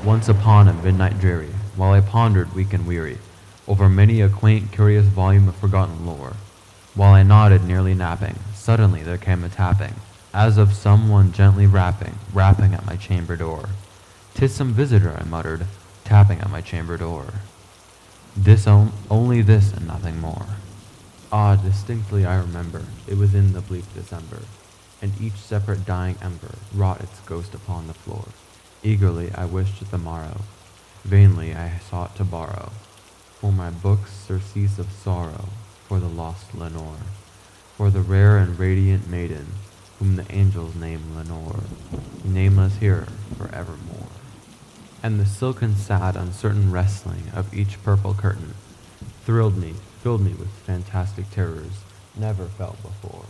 Once upon a midnight dreary, while I pondered weak and weary over many a quaint, curious volume of forgotten lore, while I nodded, nearly napping, suddenly there came a tapping, as of some one gently rapping at my chamber door. "'Tis some visitor," I muttered, tapping at my chamber door. Only this and nothing more. Ah, distinctly I remember, it was in the bleak December, and each separate dying ember wrought its ghost upon the floor. Eagerly I wished the morrow, vainly I sought to borrow, for my books surcease of sorrow, for the lost Lenore, for the rare and radiant maiden, whom the angels name Lenore, nameless here forevermore. And the silken, sad, uncertain wrestling of each purple curtain thrilled me, filled me with fantastic terrors never felt before,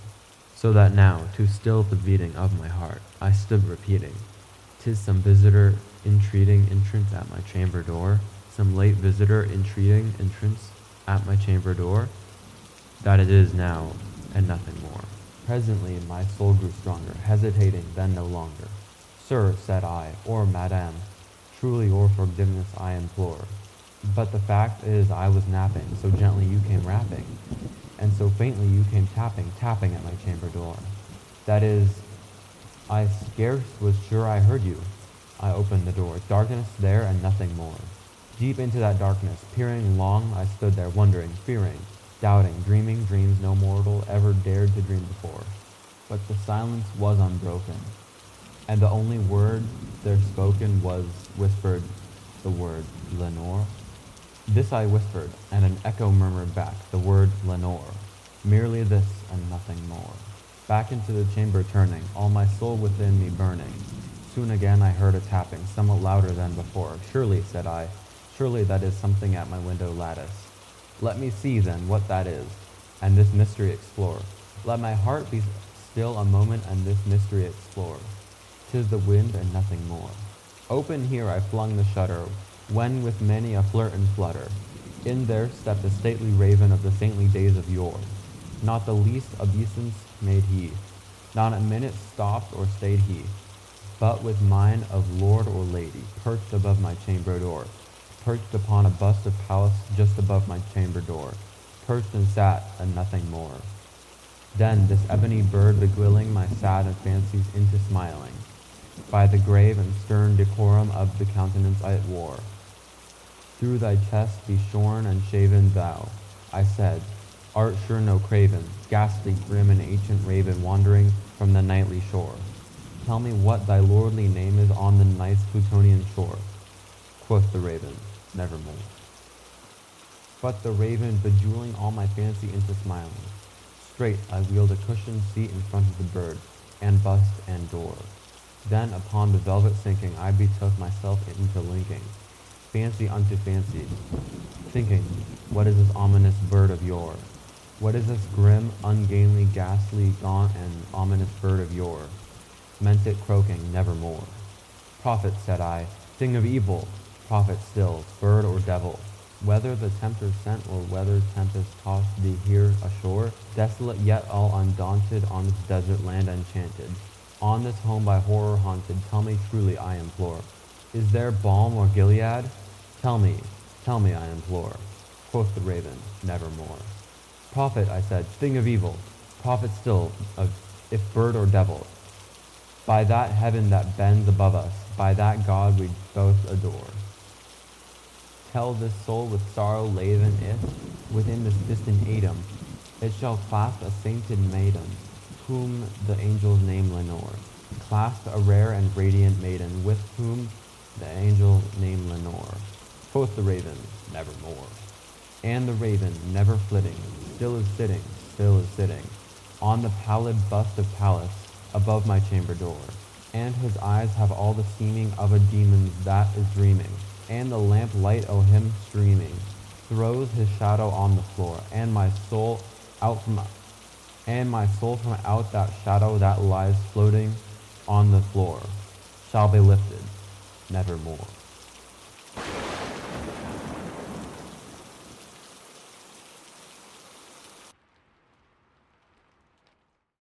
so that now, to still the beating of my heart, I stood repeating, "'Tis some visitor entreating entrance at my chamber door, some late visitor entreating entrance at my chamber door, that it is now, and nothing more." Presently my soul grew stronger, hesitating then no longer. "Sir," said I, "or Madame, truly your forgiveness I implore. But the fact is I was napping, so gently you came rapping, and so faintly you came tapping at my chamber door. That is, I scarce was sure I heard you. I opened the door. Darkness there and nothing more. Deep into that darkness, peering long, I stood there, wondering, fearing, doubting, dreaming dreams no mortal ever dared to dream before. But the silence was unbroken, and the only word there spoken was whispered, the word Lenore. This I whispered, and an echo murmured back, the word Lenore. Merely this and nothing more. Back into the chamber turning, all my soul within me burning. Soon again I heard a tapping, somewhat louder than before. "Surely," said I, "surely that is something at my window lattice. Let me see, then, what that is, and this mystery explore. Let my heart be still a moment and this mystery explore. 'Tis the wind and nothing more." Open here I flung the shutter, when with many a flirt and flutter, in there stepped a stately raven of the saintly days of yore. Not the least obeisance made he, not a minute stopped or stayed he, but with mien of lord or lady, perched above my chamber door, perched upon a bust of Pallas just above my chamber door, perched and sat, and nothing more. Then this ebony bird beguiling my sad fancies into smiling, by the grave and stern decorum of the countenance it wore. "Through thy chest be shorn and shaven thou," I said, "art sure no craven, ghastly, grim, and ancient raven wandering from the nightly shore. Tell me what thy lordly name is on the night's Plutonian shore." Quoth the raven, "Nevermore." But the raven, bejeweling all my fancy into smiling, straight I wheeled a cushioned seat in front of the bird, and bust and door. Then upon the velvet sinking, I betook myself into linking fancy unto fancy, thinking, what is this ominous bird of yore? What is this grim, ungainly, ghastly, gaunt, and ominous bird of yore? Meant it croaking, "Nevermore." "Prophet," said I, "thing of evil, prophet still, bird or devil, whether the tempter sent or whether tempest tossed thee here ashore, desolate yet all undaunted on this desert land enchanted, on this home by horror haunted, tell me truly, I implore, is there balm or Gilead? Tell me, I implore." Quoth the raven, "Nevermore." "Prophet," I said, "thing of evil, prophet still, if bird or devil, by that heaven that bends above us, by that God we both adore, tell this soul with sorrow laven if, within this distant atom, it shall clasp a sainted maiden, whom the angels name Lenore, clasp a rare and radiant maiden, with whom the angels name Lenore." Quoth the raven, "Nevermore." And the raven, never flitting, still is sitting, on the pallid bust of Pallas, above my chamber door, and his eyes have all the seeming of a demon's that is dreaming, and the lamp light o' him streaming throws his shadow on the floor, and my soul from out that shadow that lies floating on the floor shall be lifted, nevermore.